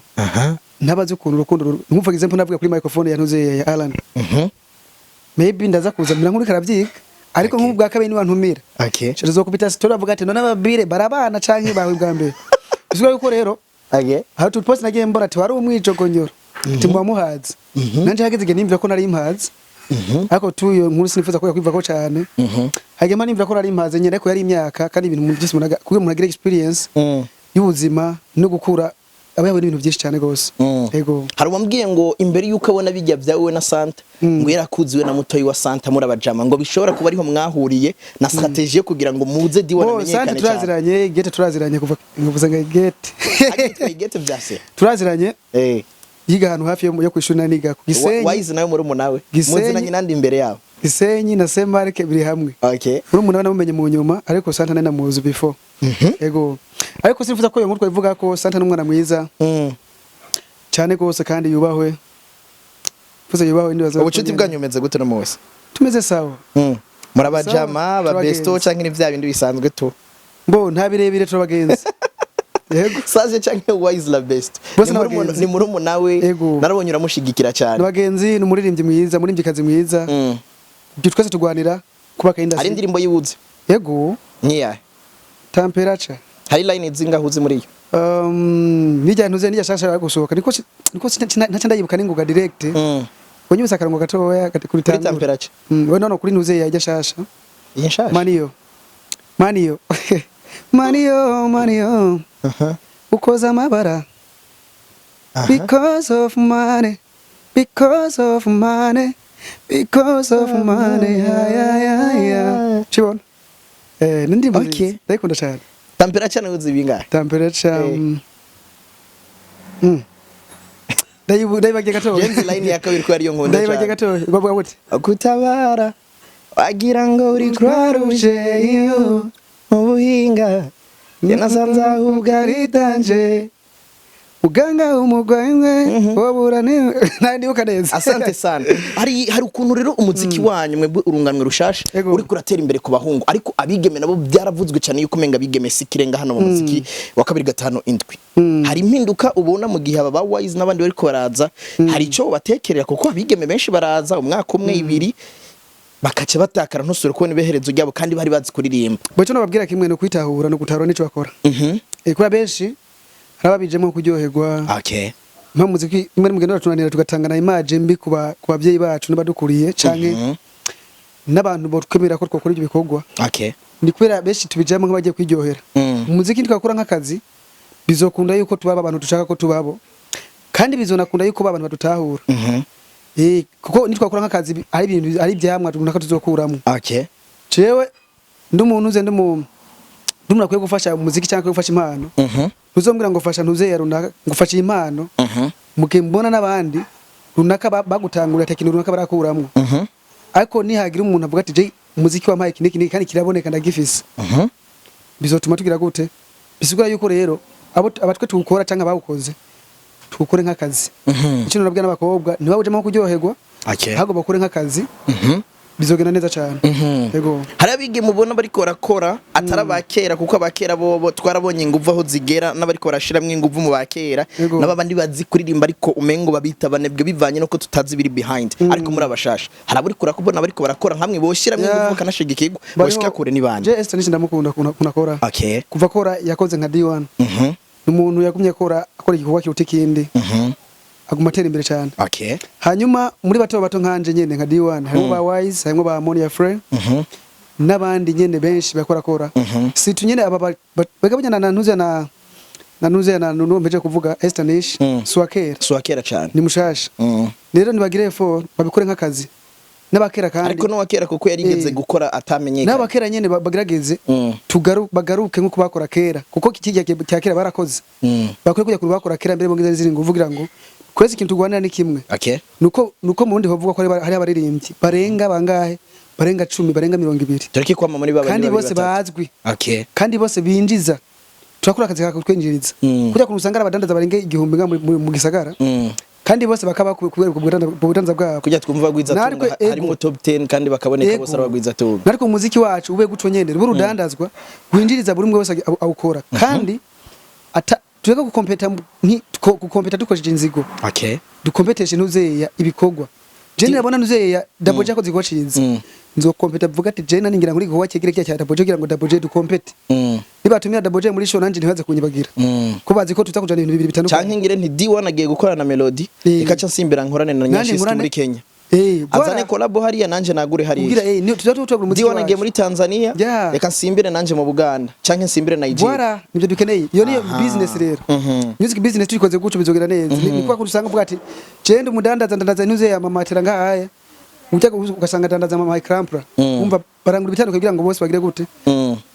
ntabaze ukuntu urukundo nkumva example navuga kuri microphone yantuze ya Alan maybe ndaza kuza mira nkuri karabyiga ariko nk'ubwa kabiri ni bantumira cyo kubita story avuga ati none ababire barabana canke bawe bwa mbere bizwa yuko rero aho tu post nagiye mbora ati wari umwijogonyoro timwa muhazi nanje hageze igihe nimvira ko nari impazi ariko tuyo nkuru sinifuza ko yakwiva ko cyane hagema nimvira ko nari impazi nyene ko yari imyaka kandi ibintu mu byose kuko umuntu agira experience y'ubuzima no gukura abaye ibintu byinshi cyane gose yego hari umubwiye ngo imbere yuko abona bijya byawe na Santha ngo yarakuziwe na mutoyi wa Santha muri abajama ngo bishobora kuba ariho mwahuriye na strategy yo kugira ngo muze D1 amenyekane cyane turaziranye kuva nguvuza ngo gete byase turaziranye yiga ahantu hafi yo kwishuri naniga ku Gisenyi wayize nawe muri umunawe muzinanye nandi imbere yabo Gisenyi na Semarke biri hamwe okay muri umunawe namumenye mu nyuma ariko Santha nari namuzi before yego ariko sifuza ko yo nkuru ivuga ko Santha n'umwana mwiza cyane gose kandi yubahwe fuza yubahwe ndibaza ubucuti bwanyumeze gute no mose tumeze sawa murabajama ba besto canke ni vya bindi bisanzwe to mbo nta birebire turabagenzi yego saje canke wise la best ni muri umunawe narabonye uramushigikira cyane abagenzi n'umuririmbyi mwiza muririmbyikazi mwiza twese tugwanira kubaka industry ari indirimbo yibuze yego niya temperature hari line zingahuze muri yo nijya ntuze nijya shasha gusohoka niko ntaca ndayibuka ningoga direct bonye bisakarango gatoya kuri temperature we none kuri ntuze yajya shasha yashasha maniyo ukoza amabara because of money chibona ndimbo okay ndayikunda cyane temperature nawe bingahe temperature ndayibagiye gato jenzi line ya kabiri ko ariyo nkunda ndayibagiye gato bavuga gute akutabara wagira ngo uri kwaruje iyo ubuhinga yanasanza ubwari danje uganga umugwengwe woburane nandi ukaneza asante sana hari ukuntu rero umuziki wanyu mwebwe urunganwe rushasha uri kuratera imbere ku bahungu ariko abigeme nabo byaravuzwe cyane yuko menga bigeme sikirenga hano mu muziki wa 2-5-7 hari impinduka ubona mu gihe aba wise nabandi bari ko baraza hari ico batekerera kuko abigeme benshi baraza umwaka umwe ibiri bakace batakara ntusure kubona ibeherezo ryabo kandi bari bazi kuririmba boco nababwira kimwe no kwitahura no gutahura nico bakora kuri benshi harababijemo kuryoherwa okay nko muziki imwe mugendo tunanira tugatangana image mbi kuba bavyeyi bacu n'abadukuriye canke n'abantu botwemera ko twakora ibyo bikorwa okay ni kwera benshi tubijamo nk'abagiye kwiryohera umuziki twakora nk'akazi bizokunda yuko tubaba abantu dushaka ko tubabo kandi bizonakunda yuko abantu badutahura kuko nitwakora nk'akazi ari ibintu ari byamwa tunaka tuzokuramo okay cewe ndumuntu uze ndumuna akwiye gufasha umuziki cyangwa gufasha impano uzombwira ngo fasha Ntuzeya runaka ngufasha impano muke mbona nabandi runaka bagutangurira tekiniki runaka barakuramwo ariko nihagira umuntu avuga ati je umuziki wa Mike niki kandi kiraboneka ndagifise bizotuma tugira gute bisigura yuko rero abatwe tukora cyangwa bawukoze tukore nk'akazi ikintu nabwira n'abakobwa ntibawujemo kuryoherwa ahubwo bakore nk'akazi bizogenda neza cyane yego hari abige mubona bariko barakora atara bakera kuko abakera bo twarabonye inguvu aho zigera n'abariko barashiramwe inguvu mu bakera n'abandi bazi kuririmba ariko umengo babita banebwe bivanye no ko tutazi biri behind ariko muri abashasha hari abari kubona bariko barakora nkamwe boshiramwe inguvu kanashigikirwa boshika kure ni banje je S ndamukunda kunakora kuva kora yakoze nka D1 umuntu yagumye akora igikorwa cy'utikindi aguma atera imbere cyane hanyuma muri bato nkanje nyene nka D1 harimo ba Wise harimo ba Monia Friend n'abandi nyene benshi bakora situ nyene aba bagabanya na Ntuzeya na numbeje kuvuga Estanish swakera cyane ni mushasha rero nibagire effort babikore nk'akazi n'abakera kandi ariko no wakera kuko yarigeze gukora atamenyeka n'abakera nyene bagerageze bagaruke nkuko bakora kera kuko kijya kera barakoze bakwiye kujya kubakora kera mbere bongiza ziri nguvugira ngo kwezi ikintu tugwanira ni kimwe nuko mu wundi bavuga ko hari abaririmbyi barenga bangahe barenga 10 barenga 20 tureke kwama muri babandi kandi bose bazwi kandi bose binjiza turakora akazi kakutwenjiriza kujya kunusanga abadandaza barenge igihumbi mu gisagara kandi bose bakaba kubera ubudanza bwabo kujya twumva bagwiza tunga harimo top 10 kandi bakaboneka bose bagwiza tunga nariko umuziki wacu ube guco nyene burudandazwa winjiriza buri umwe wese awukora kandi tureka gukompeta dukoresheje inzigo dukompeteshe Ntuzeya ibikorwa je nabona Ntuzeya Double J akoze gwaciza nzokompeta vuga ati je naningira kuri gwa cyegire cya Double J kugira ngo Double J dukompete nibatumira Double J muri show nanje ntibaze kunyibagira ko bazi ko tutakujana ibintu bibiri bitandukanye canke ngire nti D1 agiye gukora na Melody ikaca nsimbira nkorane na Nyashisi muri Kenya azane collab hariya nanje nagure hariya ugira ni tuzatutogura umuziki D1 agiye muri Tanzania reka nsimbire nanje mu Buganda canke nsimbire Nigeria bora nibyo dukeneye iyo ni business rero music business tuyikoze guco bizogera neza ni kwa kurusanga vuga ati je ndi umudandaza Ntuzeya mamatira ngahaya ujya ugasanga dandaza ama crampra umva barangura bitandukanye kugira ngo bose bagire gute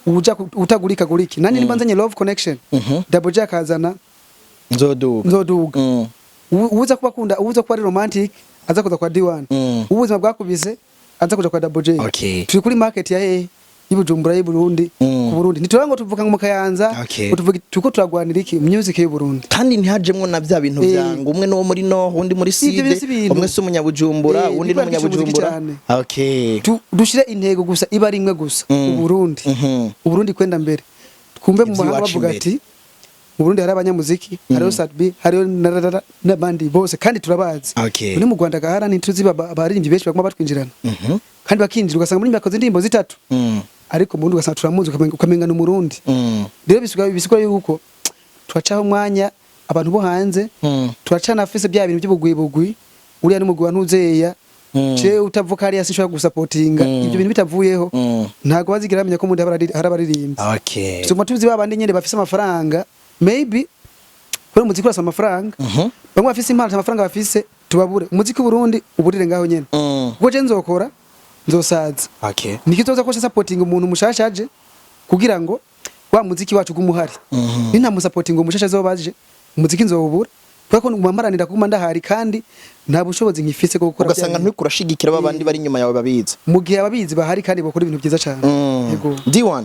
uja utagurika guriki nani nibanzanye love connection Double J akazana nzoduga uza kubakunda uza kuba romantic aza kuza kwa D1 ubuzima bwakubise aza kuja kwa Double J turi kuri market ya y'Ibujumbura y'Uburundi ku Burundi niturango tuvuga ngo mukayanza utuvuga tuko turagwanira iki music y'u Burundi kandi ntihajemwe na bya bintu byanga umwe no muri no undi muri side umwe se umunyabujumbura undi no munyabujumbura dushire intego gusa iba rimwe gusa Uburundi kwenda mbere twumve mu mahanga bavuga ati mu Burundi hari abanyamuziki hariho Sadbi hariho n'abandi bose kandi turabazi uri mu Rwanda gahara nituzi baririmbyi benshi baguma batwinjirana kandi bakinjira ugasanga muri myakoze indirimbo zitatu ariko mu Burundi ugasanga turamuzi ukamenga n'umurundi rero bisigura yuko twacaho umwanya abantu bo hanze turacana afise bya bintu by'ubugwibugwi uriya n'umugwi wa Ntuzeya je utavuka hariya sinshobora gusapotinga ibyo bintu bitavuyeho ntago bazigira bamenya ko mu hari abaririmbyi so matuzi babandi nyene bafise amafaranga maybe kuri umuziki urasa amafaranga bamwe bafise impano amafaranga bafise tubabure umuziki w'Uburundi uburire ngaho nyene kuko je nzokora nzosaza nikizoza ko supporting umuntu mushashaje kugira ngo wa muziki wacu gumuhari nina mu supporting umushasha zobaje umuziki nzobubura kuko ngumamaranira kuma ndahari kandi nta bushobozi nkifise ko gukora ugasanga nturi kurashigikira babandi bari inyuma yawe babizi mu gihe ababizi bahari kandi bakora ibintu byiza cyane yego D1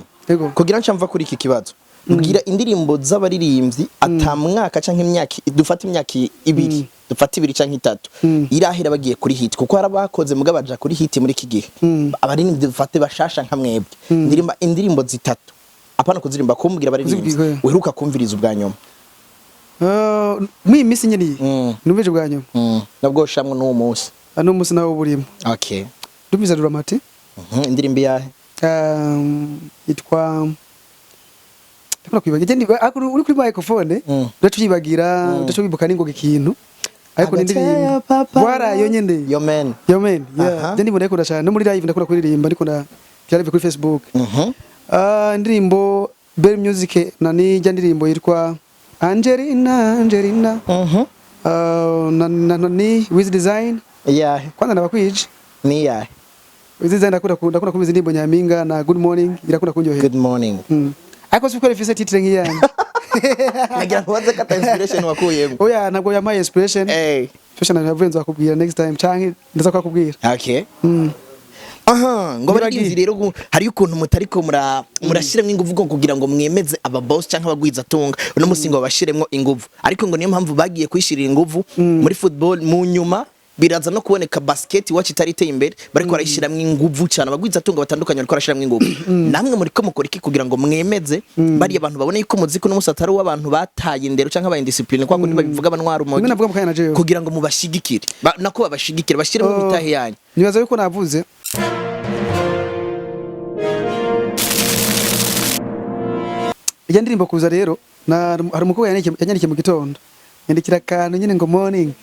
kugira ncamva kuri iki kibazo mbwira indirimbo z'abaririmbyi atamwaka canke imyaka dufata imyaka ibiri dufata ibiri canke itatu irahera bagiye kuri hit kuko harabakoze muga baja kuri hit muri iki gihe abaririmbyi dufate bashasha nka mwebwe ndirimba indirimbo zitatu apana kuzirimba kumbwira abaririmbyi uheruka kumviriza ubwa nyuma mwi misi nyene numvije ubwa nyuma nabwo shamwe n'uwo munsi ano munsi nawo burimo dumiza duramati indirimbo yahe itwa Ndakora kwibagira ndi uri kuri microphone ndacuyibagira ndacubibuka ningo ikintu ariko nindirimba bwara yo nyende yo man je ndi ndakora cyane no muri live ndakora kuririmba ariko live kuri Facebook indirimbo Bell Music nani jya ndirimbo yitwa Angelina na ni with design yeah kwanza ndabakwije ni yeah Uziza ndakunda kumva indirimbo Nyampinga na Good Morning irakunda kunyohera. Good morning. Ariko siko ifise titre nk'iyanje. Nagira ngo waze kata inspiration wakuyemo. Oya ntabwo yamaye inspiration. Fashion navuye nzakubwira next time canke ndaza kwakubwira. Okay. Aha, ngo baragize rero hari ukuntu mutariko murashiremwe inguvu go kugira ngo mwemeze aba boss canke abagwiza tunga. Uno musingo babashiremwe inguvu. Ariko ngo niyo mpamvu bagiye kwishirira inguvu muri football mu nyuma biraza no kuboneka basket wacu itarite imbere bariko barayishiramwe inguvu cyane abagwiza tunga batandukanye bariko barashiramwe inguvu. Namwe muri ko mukora iki kugira ngo mwemeze bari abantu babone yuko muziko no musatari w'abantu bataye indero canke aba indiscipline kwa ngo babivuga banwara umogi kugira ngo mubashigikire nako babashigikire bashiremo bitahe yanyu. Nibaza yuko navuze Ijya ndirimbo kuza rero hari umukobwa yanyandikiye mu gitondo yandikira akantu nyine ngo morning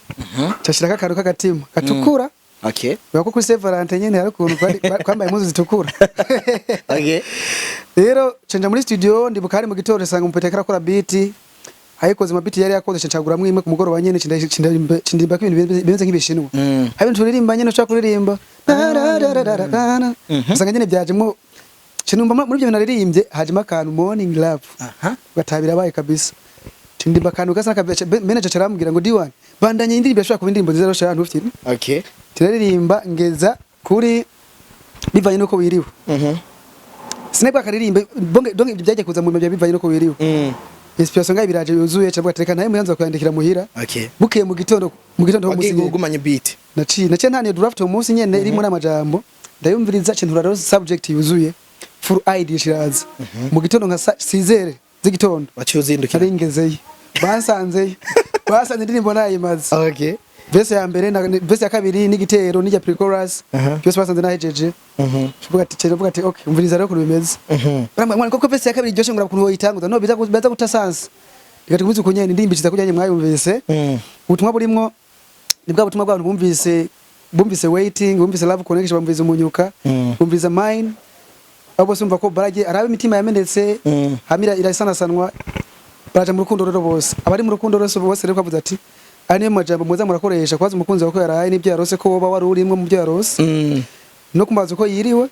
cyashiraka akantu k'agatima gatukura. Okay. Bako kuri Saint Valentin nyene hari ukuntu kwambaye impuzu zitukura. Okay. Rero cenja muri studio ndibuka hari mu gitondo sanga umupete karakora beat ayikoze ma beat yari yakoze ncagura mwimwe ku mugoroba nyene cindimba ko ibintu bimeze nk'ibishinwa. Hari ibintu uririmba nyene ushaka kuririmba sanga nyene byajemo cinumba muri byo naririmbye hajima akantu morning love. Gatabira baye kabisa. Cindimba akantu gasa manager caramubwira ngo D1 bandanye indirimbo yashaka kuba indirimbo nziza rosha ahantu ufite. Okay. Tiraririmba ngeza kuri bivanye nuko wiriwe. Sinebwa karirimba donge byaje kuza mu bya bivanye nuko wiriwe. Inspiration ngaye biraje yuzuye cyabwa tereka naye muyanza kwandikira muhira. Okay. Buke mu gitondo ho musi gugumanye beat. Naci ntani draft umunsi nyene irimo n'amajambo ndayumviriza kintu raro subject yuzuye full idea shiraza. Mu gitondo nka sizere z'igitondo wacyuzindukira aringezeye basanze indirimbo nayimaze. Okay. Verse ya mbere na verse ya kabiri n'igitero n'ijya pre-chorus byose basanze nahejeje. Shubuga ati okay umviriza rero kuntu bimeze. Baramwana koko verse ya kabiri ryoshe ngura kuntu woyitanguza no biza gutasansa igati kubizi kunyene indirimbo ciza kujyanye mwayumvise. Ubutumwa burimwo nibwa butumwa bw'abantu bumvise waiting bumvise love connection bumvise umunyuka bumvise mine abo sumva ko baraje arabe imitima yamenetse hamira irasanasanwa baraje mu rukundo rero bose abari mu rukundo bose rero kavuze ati ane majambo muza murakoresha kwaza umukunzi wako yaraye n'ibyo yarose ko woba wari urimwe mu byo yarose no kumbaza ko yiriwe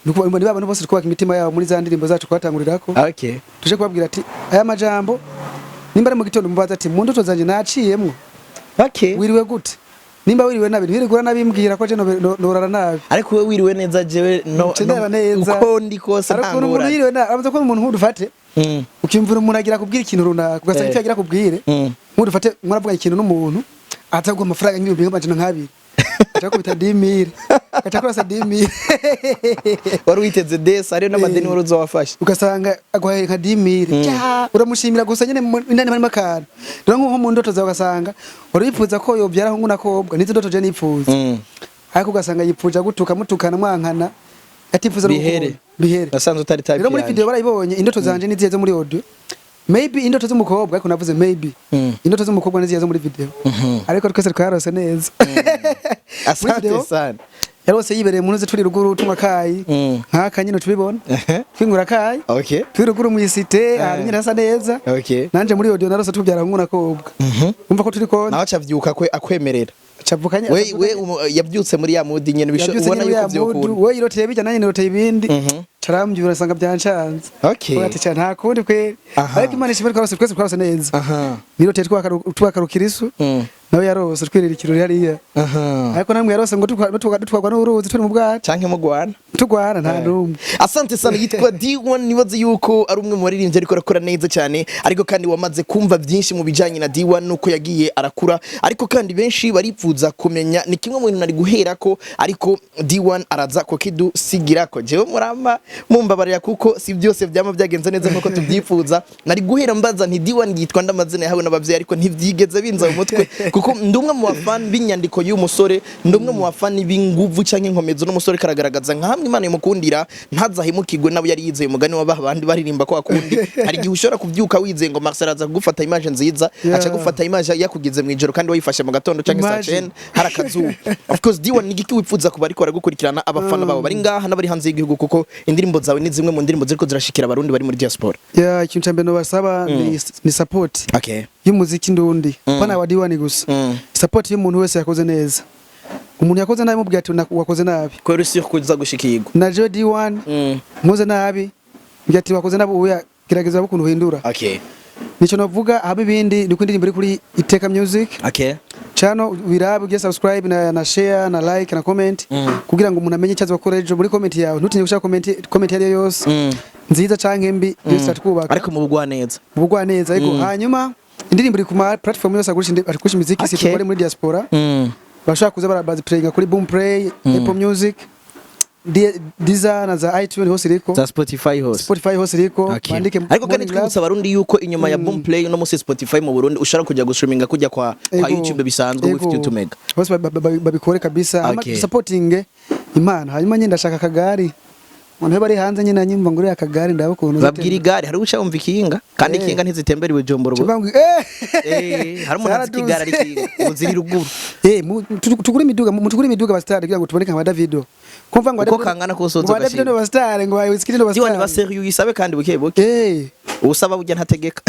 nuko ni baba bose twubaka imitima yabo muri za ndirimbo zacu kwatangurirako. Okay. Tuje kubabwira ati aya majambo nimba ari mu gitondo mubaza ati mu ndoto zanje naciyemwo. Okay. Wiriwe gute nimba wiriwe nabi ntirigura nabimbwira ko je norara nabi ariko we wiriwe neza jewe no uko ndi kose ntangura ariko umuntu wiriwe nabi abaza ko umuntu nk'udufate ukimvura umuntu agira kubwira ikintu runaka ugasanga icyo agira kubwire nk'udufate mwaravuga ikintu n'umuntu atagwa amafaranga nk'ibihumbi nk'amajana nk'abiri acha kubita 10,000 acha kurasa 10,000 wari witeze desa ari n'amadeni wari uzawafasha ugasanga agwaye nka 10,000 uramushimira gusa nyene indani muri makana rero nko mu ndoto zawe ugasanga wari wifuza ko yobyara nk'una kobwa nizo ndoto je nifuza ariko ugasanga yipfuja gutuka mutukana mwankana atifuza bihere nasanze utari type rero muri video barayibonye indoto zanje niziye zo muri audio maybe indoto z'umukobwa ariko navuze maybe indoto z'umukobwa niziye zo muri video ariko twese twarose neza asante sana yarose yibereye mu nze turi ruguru tumwa kayi nkaka nyine tubibona twingura kayi okay turi ruguru mu isite nyine hasa neza okay nanje muri audio narose tubyara nk'una kobwa umva ko turi kona naho cavyuka akwemerera cavukanye we yabyutse muri ya mudi nyene ubona yuko vyokunda we iroteye bijya nanye iroteye ibindi carambyura sanga byancanze okay ati cyane nta kundi kwe ariko imana ishimwe twese twose neza niroteye twakarukirisu nawe yarose twirira ikirori hariya ariko namwe yarose ngo dutwagwa n'uruzi turi mu bwato canke mu Rwanda tugwana nta numwe. Asante sana yitwa D1 nibaze yuko ari umwe mu baririmbyi ariko arakora neza cyane ariko kandi wamaze kumva byinshi mu bijanye na D1 nuko yagiye arakura ariko kandi benshi baripfuza kumenya ni kimwe mu bintu nari guhera ko ariko D1 araza ko kidusigira ko jewe muramba mumbabarira kuko si byose byama byagenze neza nkuko tubyifuza nari guhera mbaza nti D1 yitwa ndamazina yahawe n'abavyeyi ariko ntivyigeze binza mu mutwe kuko ndumwe mu bafan b'inyandiko y'umusore ndumwe mu bafan b'inguvu canke inkomezo n'umusore karagaragaza nka hamwe Imana imukundira ntazahimukirwe nabo yari yizeye umugani w'abandi baririmba ko akundi hari gihe ushobora kuvyuka wizeye ngo Marcel aza gufata image nziza aca gufata image yakugize mu ijoro kandi wayifashe mu gatondo canke saa 10 harakazuba of course D1 nigiki wipfuza kuba ariko aragukurikirana abafana babo bari ngaha n'abari hanze y'igihugu kuko indirimbo zawe ni zimwe mu ndirimbo ziriko zirashikira abarundi bari muri diaspora ikintu cyambere no basaba ni support okay y'umuziki ndundi bana wa D1 gusa support y'umuntu wese yakoze neza umuntu yakoze nabi mubwira ati wakoze nabi ko rusi kuza gushikirwa na je D1 muze nabi mbwira ati wakoze nabi uya gerageza bukuntu uhindura. Okay, nico navuga haba ibindi ndiko indirimbo iri kuri Iteka Music. okay, channel birabe ugiye subscribe na share na like na comment kugira ngo umuntu amenye icyazo bakora ejo muri comment yawe ntutinye gushaka comment yari yose nziza canke mbi yose atwubaka ariko mu bugwa neza ariko hanyuma indirimbo iri ku ma platform yose agurisha imiziki si muri diaspora bashaka kuza barabaza playing kuri Boom Play, Apple Music, Deezer na za iTunes hose iriko za Spotify hose iriko bandike. Ariko kandi twibutsa abarundi yuko inyuma ya Boom Play no musi Spotify mu Burundi ushara kujya gustreaminga kujya kwa YouTube bisanzwe with YouTube mega bose babikore kabisa ama supporting Imana. Hanyuma nyine ndashaka akagari umuntu bari hanze nyine nyimva ngure akagari ndabakuntu babwira igari hari uca umva ikinga kandi ikinga ntizitembera ibujumbura hari umuntu afite igari ari kinga uziri ruguru tugure imiduga basitari kugira ngo tuboneke nka Davido kumva ngo uko kangana ko sozo gashira Davido basitari ngo Wizkid no basitari diwan baseriyo yisabe kandi buke usaba ujya ntategeka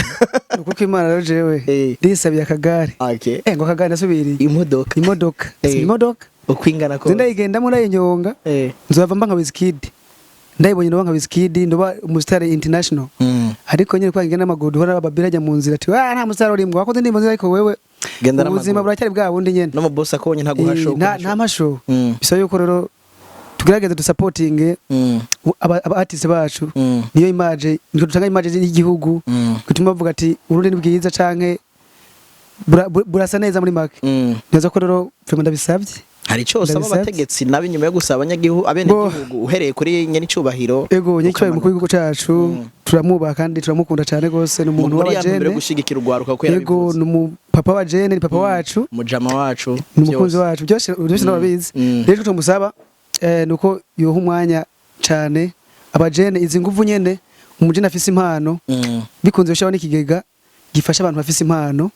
kuko Imana rero jewe ndisabiye akagari ngo akagari nasubiriye imodoka ukwingana ko ndayigenda muri inyonga nzova mba nka Wizkid ndayibonye no nka Wizkid ndoba umusitari international ariko nyine kwa ngena amagudu hora ababirajya mu nzira ati nta musitari uri ngo wakoze ndimo nzira ariko wewe ubuzima buracyari bwa bundi nyene no mu boss akonye ntaguhasho nta masho bisa yuko rero tugerageza du supporting aba artist bacu niyo image niko dutanga image y'igihugu gutuma bavuga ati urundi ni bwiza canke burasa neza muri make neza ko rero vraiment ndabisabye hari cyose abategetsi nabi nyuma yo gusaba abanyagihugu abene gihugu uhereye kuri nyene cyubahiro nyicyo mu gihugu cyacu turamubaha kandi turamukunda cyane gose n'umuntu w'abajene muri gushigikira urwaruka ko yarabivuze papa wa jene ni papa wacu mujama wacu n'umukunzi wacu byose n'ababizi rero tumusaba nuko yoha umwanya cyane abajene izi nguvu nyene umujene afise impano bikunze bishaba n'ikigega gifasha abantu bafise impano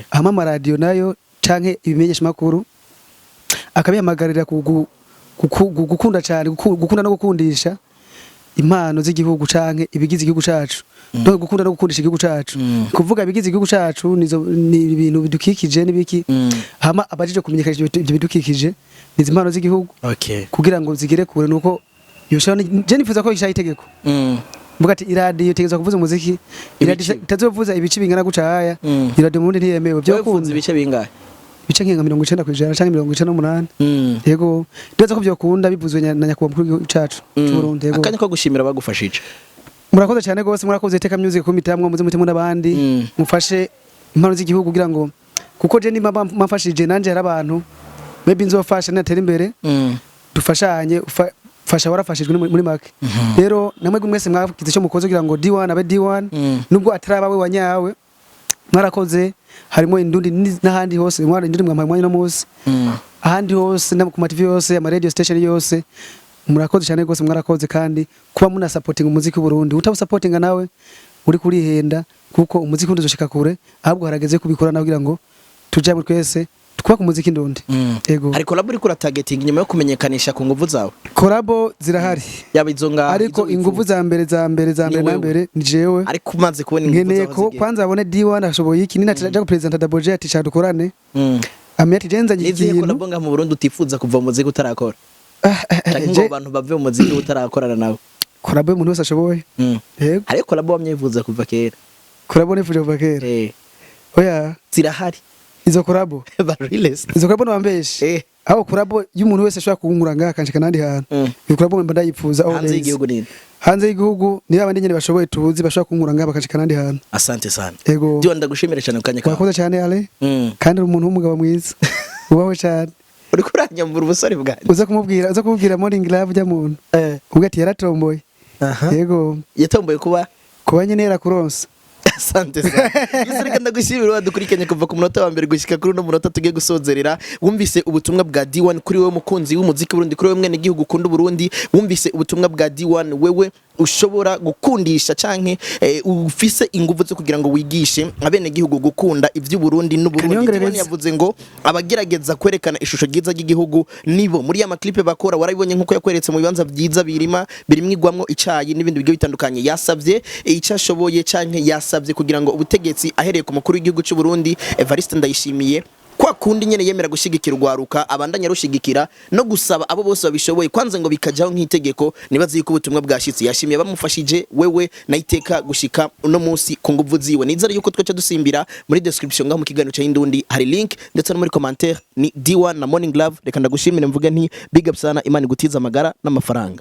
hama amaradiyo nayo canke ibimenyesha makuru akabihamagarira gukunda cyane gukunda no gukundisha impano z'igihugu canke ibigize igihugu cacu no gukunda no gukundisha igihugu cacu kuvuga ibigize igihugu cacu ni ibintu bidukikije nibiki hama abajije kumenyekanisha ibyo bidukikije ni impano z'igihugu kugira ngo zigere kure nuko yoshana je nifuza ko ishaye itegeko mvuga ati iradiyo tegeza kuvuza umuziki iradiyo itazovuza ibice bingana guca haya iradiyo mundi ntiyemewe byo kunze ibice bingahe bice nkinga 90% canke 98 yego ndetse ko byokunda bivuzwe na nyakubwa mukuru cacu cy'Uburundi yego akanya ko gushimira bagufashije murakoze cyane gose murakoze Iteka Music ko mitamwe muze mutemo n'abandi mufashe impano z'igihugu kugira ngo kuko je nimba mafashije nanje hari abantu maybe nzofasha natera imbere dufashanye fasha warafashijwe muri make rero namwe mwese mwakize cyo mukoze kugira ngo D1 abe D1 nubwo atarabawe wanyawe mwarakoze harimo indundi n'ahandi hose mwara indundi mwamanye no munsi ahandi hose na ku TV yose ama radio station yose murakoze cyane gose mwarakoze kandi kuba muna supporting umuziki w'u Burundi utabu supporting nawe uri kurihenda kuko umuziki undozoshika kure ahubwo harageze kubikora nawe kugira ngo tujye twese tukwa ku muziki ndundi yego hari collab uri kura targeting nyuma yo kumenyekanisha ku nguvu zawe collab zirahari yaba izonga ariko inguvu za mbere ni jewe ariko umaze kubona inguvu zawe nkeneye ko kwanza abone D1 ashoboye iki nina turaja ku president Double J ati shadukorane ameti jenza ngiye collab nga mu Burundi utifuza kuva mu muziki utarakora ngo abantu bave mu muziki utarakorana nawe collab umuntu wese ashoboye yego ariko collab wamyifuza kuva kera collab nifuje kuva kera oya zirahari izo collab bariless izo collab n'abambeshe aho collab y'umuntu wese ashaka kungura nga kanshika nandi hantu iyo collab mba ndayifuza hanze y'igihugu nini hanze y'igihugu ni abandi nyene bashoboye tuzi bashaka kungura nga bakashika nandi hantu asante sana yego dio ndagushimira cyane ukanya kawe wakoze cyane ale kandi umuntu w'umugabo mwiza ubaho cyane uri kuranyambura ubusore bwanjye uza kumubwira morning love jya muntu ubwo ati yaratomboye yego yatomboye kuba nyene yarakuronsa asante sana yisirika ndagushimira wadukurikanye kuva ku munota wa mbere gushika kuri no munota tugiye gusozerera wumvise ubutumwa bwa D1 kuri wewe mukunzi w'umuziki Burundi kuri wewe mwene gihugu ukunda Burundi wumvise ubutumwa bwa D1 wewe ushobora gukundisha canke ufise inguvu zo kugira ngo wigishe abene gihugu gukunda ivyo Burundi n'Uburundi yavuze ngo abagerageza kwerekana ishusho ryiza ry'igihugu nibo muri ya maklipe bakora warabibonye nkuko yakweretse mu bibanza byiza birimwigwamwo icayi n'ibindi bigiye bitandukanye yasavye icashoboye canke yasavye kugira ngo ubutegetsi ahereye ku mukuru w'igihugu cy'u Burundi Evariste Ndayishimiye kwa kundi nyene yemera gushigikira urwaruka abandanya rushigikira no gusaba abo bose babishoboye kwanza ngo bikajaho nk'itegeko nibazi yuko ubutumwa bwashitse yashimiye bamufashije wewe na iteka gushika uno munsi ku nguvu ziwe nizere yuko twaca dusimbira muri description ngaho mu kiganiro ca Indundi hari link ndetse no muri commentaire ni D1 na Morning Love reka ndagushimire mvuge nti big up sana Imana igutiza amagara n'amafaranga.